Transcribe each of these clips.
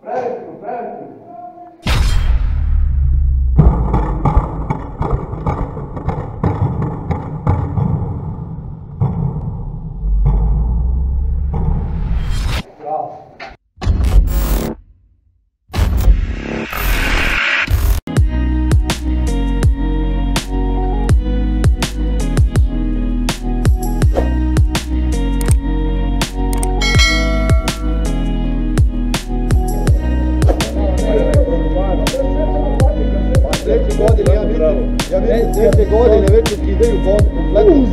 Preventivno, preventivno. Sljedeće godine već ukidaju kompletno.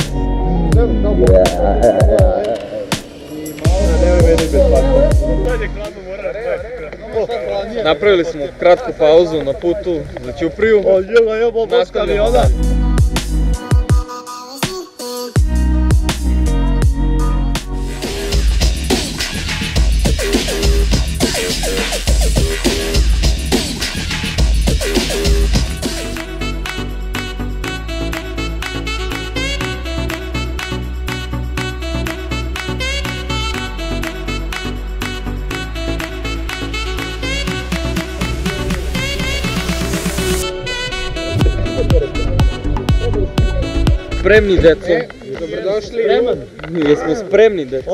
Napravili smo kratku pauzu na putu za Ćupriju. Nastavljamo dalje. Spremni, deco. Dobrodošli. Jesmo spremni, deco.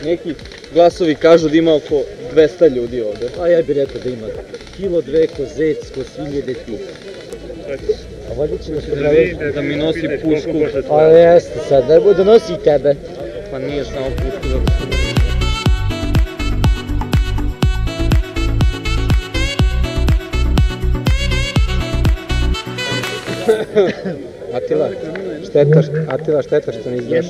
Neki glasovi kažu da ima oko 200 ljudi ovde. A ja bih rekao da ima kilo, dve, ko zec, ko svinje, deti. A valjda će nas odraditi. Da mi nosi pušku. A jeste sad, da nosi i tebe. Pa nije samo pušku zato što... Atila, šteta što ne izdaš.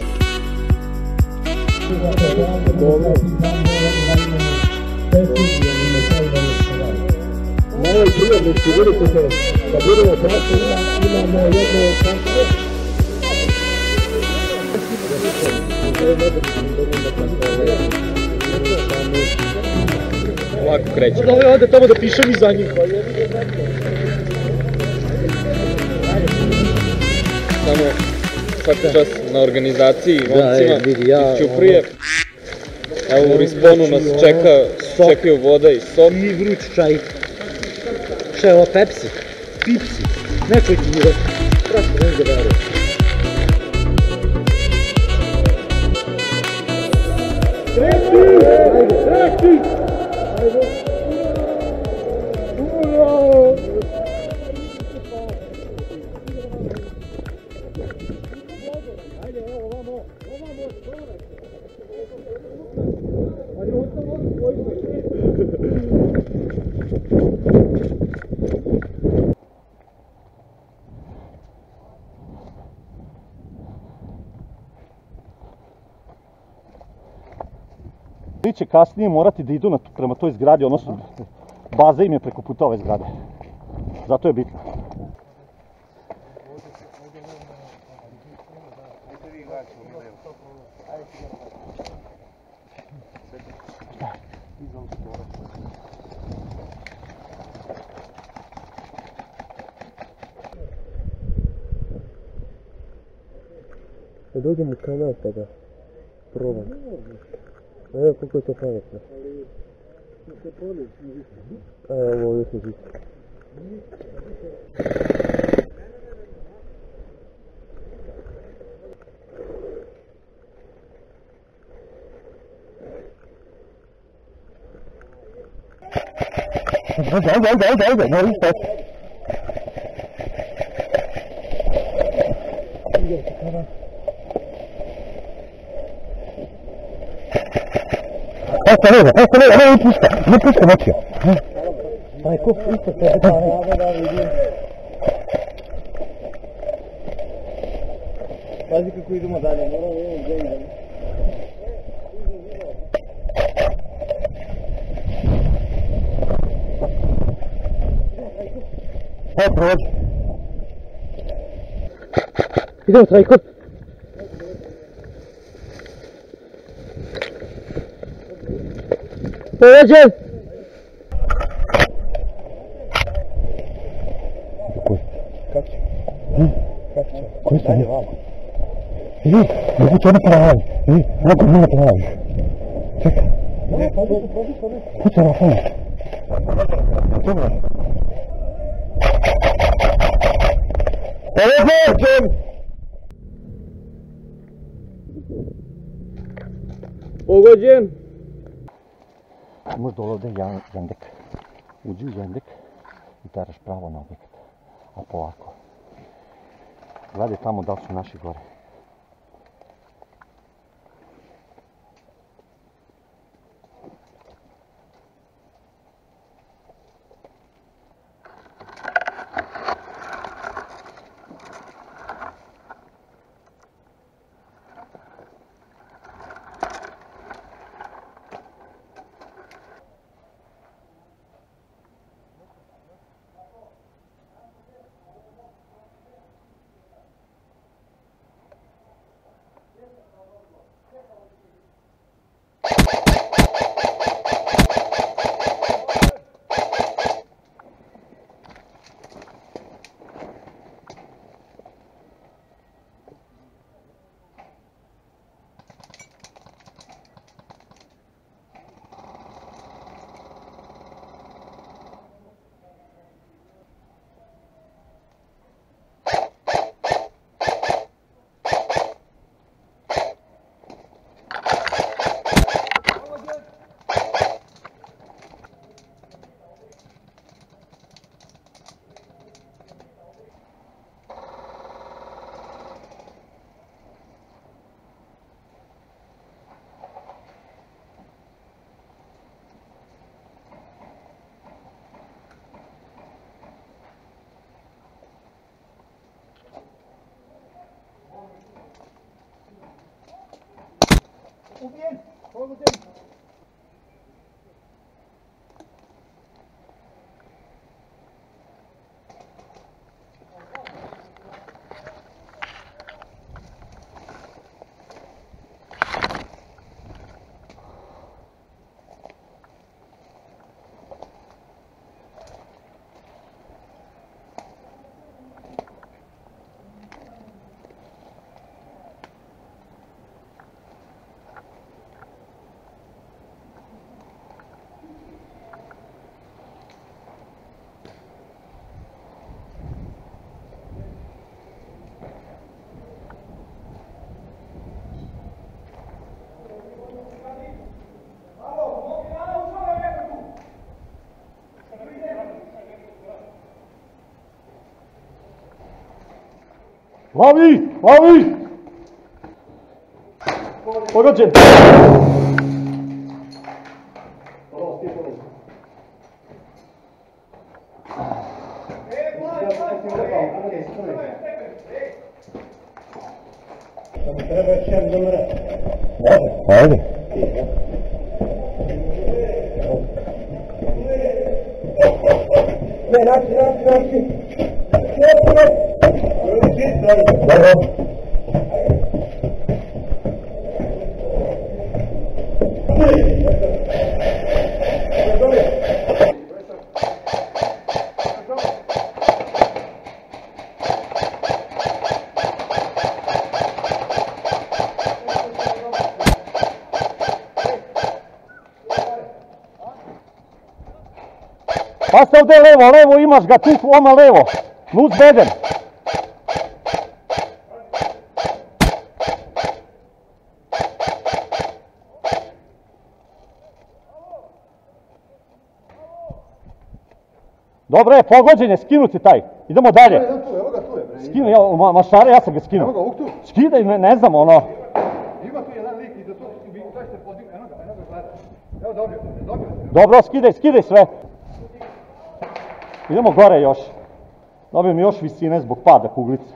Malo prijavnici, vidite se, kad budemo praći, imamo jedno kontra. Ovako krećemo. Da ode tamo da pišem iza njih. Samo svaki čas na organizaciji, momcima iz Ćuprije. Evo u Risponu nas čekaju voda i sok. I vruć čaj. Šta je ovo, Pepsi? Pipsi? Neko ti je. Strašno ne da verujem. Treti! Svi će kasnije morati da idu prema toj zgradi, odnosno baza im je preko puta ove zgrade. Zato je bitno. Da dođem u kanal pa da probam. Evo koliko je to pametno. Evo ovdje se živi. Ajde, moram stati. Ne pušta noćio. Aj, ko pušta se, da vidim. Pazi kako idemo dalje, moramo vidjeti gdje idemo. Aj, prođi. Idemo, Trajko. Prođe! Kako će? Koji sam je? Vidi, moguće ono pravi. Vidi, mogu nije pravi. Čekaj. Puta na fome. Dobro. Pogođen. Možda ovdje jendek. Uđi u jendek i teraš pravo na objekat. A polako. Gledaj tamo da li su naši gore. Ubijen! Pogođen! Lavi! Lavi! Pogođen! Treba još jedan domre. Ajde. Ne, naši. Dobro. Pasta ovdje levo, imaš ga tu, oma levo. Nuz beden. Dobro je, pogođen je, skinuti taj. Idemo dalje. Evo ga tu je, bre. Skinu, mašare, ja sam ga skinuo. Evo ga, ovog tu. Skidaj, ne znam, ono. Ima tu jedan lik i za to se podigne. Eno ga gleda. Evo dobio se. Dobro, skidaj sve. Idemo gore još. Dobijem još visine zbog pada kuglice.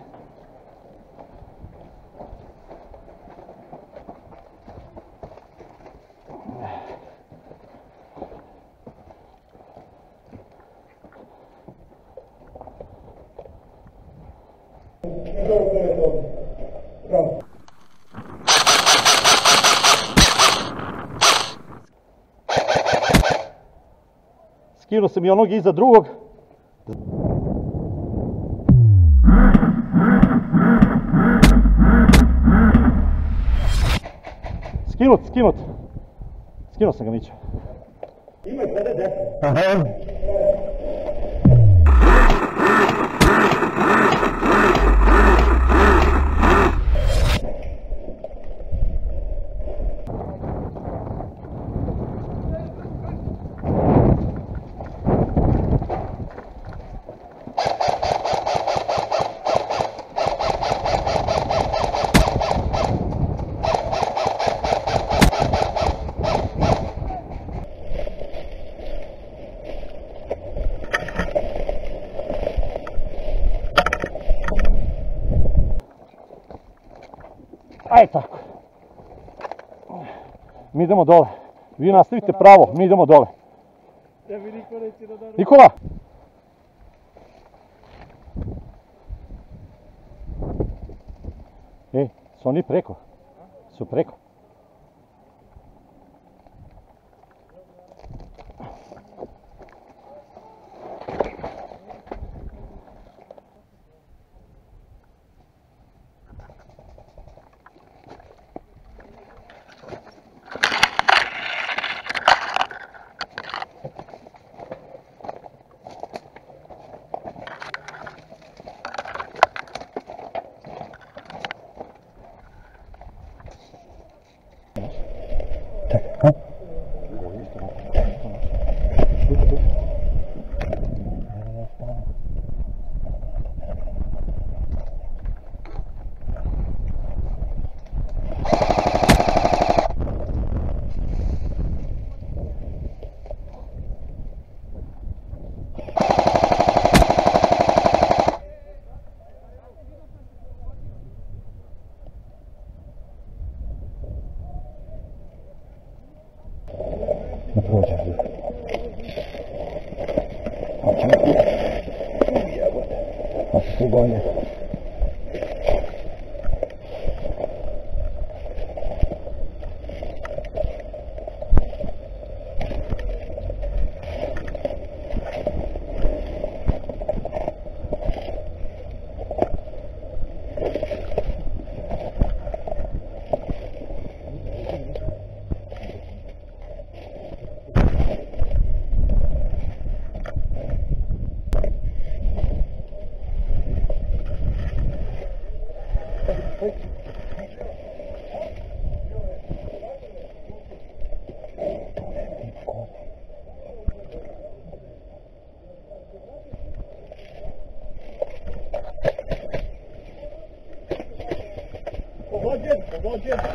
Skinuo sam i onog iza drugog. Skinuo sam ga Mića. Imaj sada desno. Aha. Aj tako. Mi idemo dole. Vi nastavite pravo, mi idemo dole. Nikola! Ej, su oni preko? Su preko? Ne prođe. A se tu gonje. Pogođen!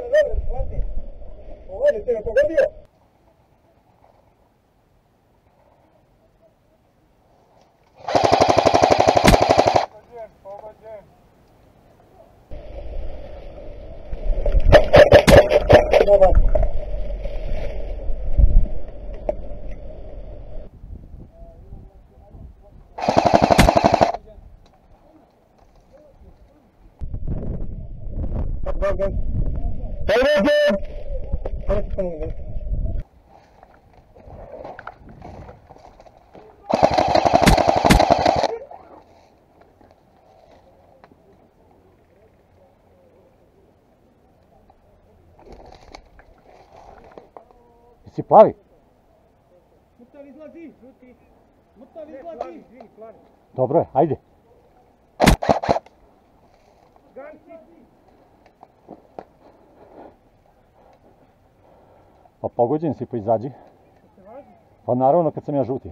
Dobre, shvati. Pogodite ga, pogodio! Pogođen! Dobar. Si plavi? Mutav izlazi! Mutav izlazi! Dobro je, ajde. Pa pogođen si, pa izađi. Pa naravno kad sam ja žuti.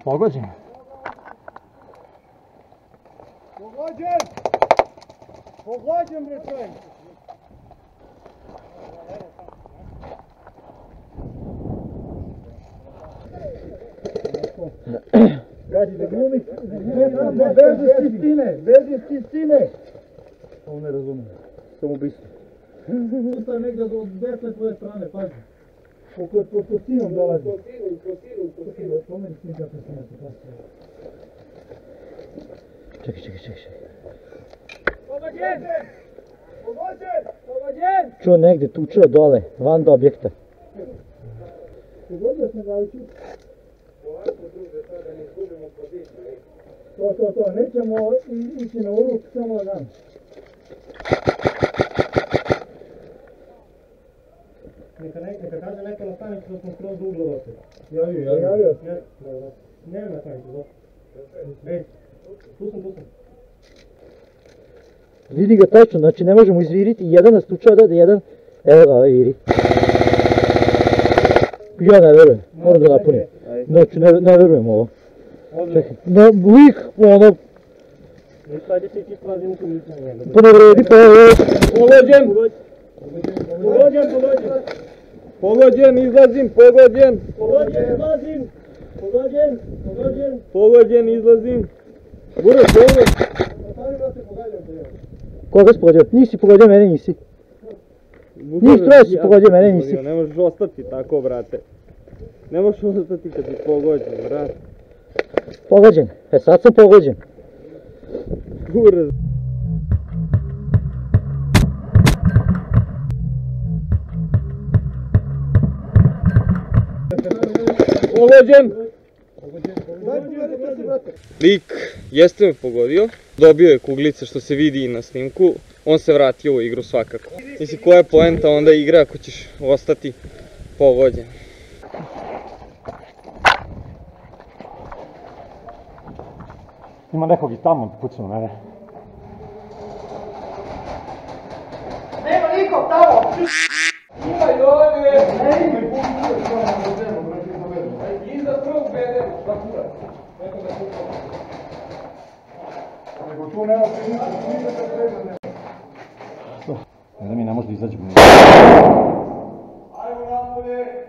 Pogođen. Pogođen! Pogođen bre čovjek! Gađi da glumi, bez čistine! Ovo ne razumijem, samoubistvo. Ustav negdje od desne tvoje strane, pazi. Po sinom dolazi. Po sinom. Pomeni sin kako se nešto pasuje. Čekaj. Pogođen! Čuo negdje tučeo dole, van do objekta. Pogodio sam ga ući. To, nećemo ići na uruk, samo dan. Neka kaže neka na stanicu da smo skroz do ugla došli. Javio. Nema na stanicu, došli. Ej, tu sam. Vidi ga tačno, znači ne možemo izviriti, jedan nas tučeo da jedan, evo ga, viri. Ja ne verujem, moram da napunim. Znači ne verujem ovo. Čekaj, lik, ono... Pa ne vredi, pa je... Pogođen, izlazim, pogođen! Pogođen, izlazim! Buro, pogođen! Koga si pogodio? Nisi pogodio, mene nisi. Njih troje si pogodio, mene nisi. Ne možeš ostati tako, brate. Ne možeš ostati kad si pogođen, brate. Pogođen, sad sam pogođen. Kurac. Pogođen! Lik jeste me pogodio, dobio je kuglice što se vidi i na snimku, on se vratio u igru svakako. Mislim, koja je poenta onda igra ako ćeš ostati pogođen? Ima nekog i tamo pucao mene. Nema nikog tamo! Ima i dole! Nema i iza prvog bedem, šta kurac? Neko da kupao. Nego tu nema priliku, tu nikad se prega nema. Ne da mi ne može da izađe. Ajmo napolje!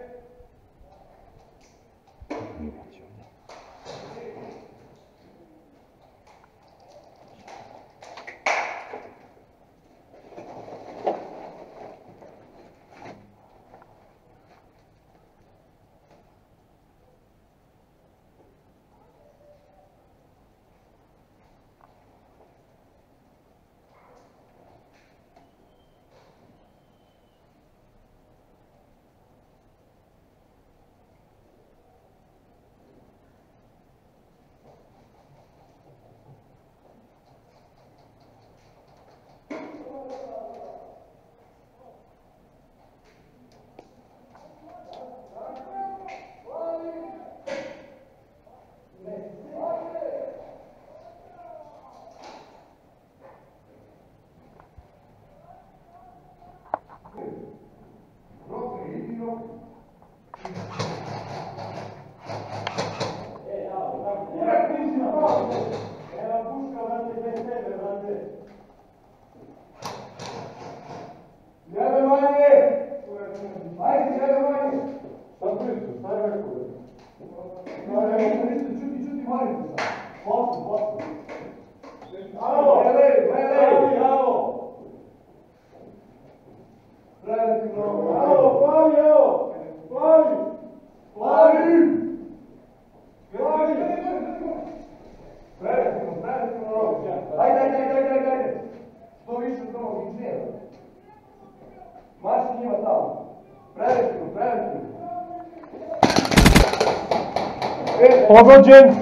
Pogođen!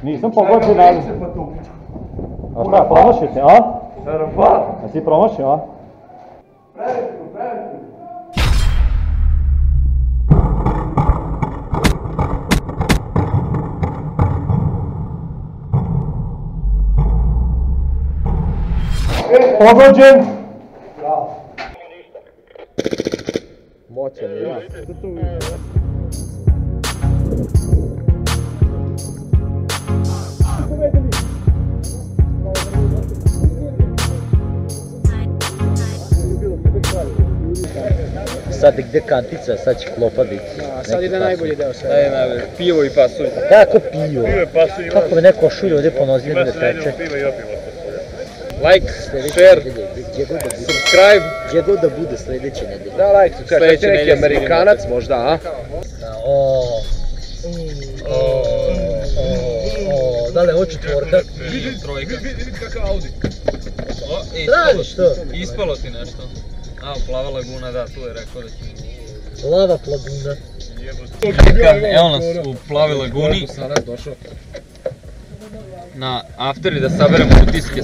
Nisam pogođen, ali... A šta, promašio si, a? A ti promašio, a? Pogođen. Moćan je, ja. Sad gdje kantica, sad će klopa biti. Sad ide najbolji deo sve. Daj najbolje, pivo i pasulj. Kako piju? Kako me neko šulje ovdje po nozi da teče? Like, share, subscribe. Gdje god da bude sljedeće nedelje. Da, lajk, su kaže, ti neki Amerikanac možda, a? Da li hoću tvorka? Trojka. Vidi kakav Audi. Tražiš to? Ispalo ti nešto. A, plava laguna, da, tu je rekao da će... Lava plaguna. Evo nas u plavi laguni. Na afteri da saberemo utiske.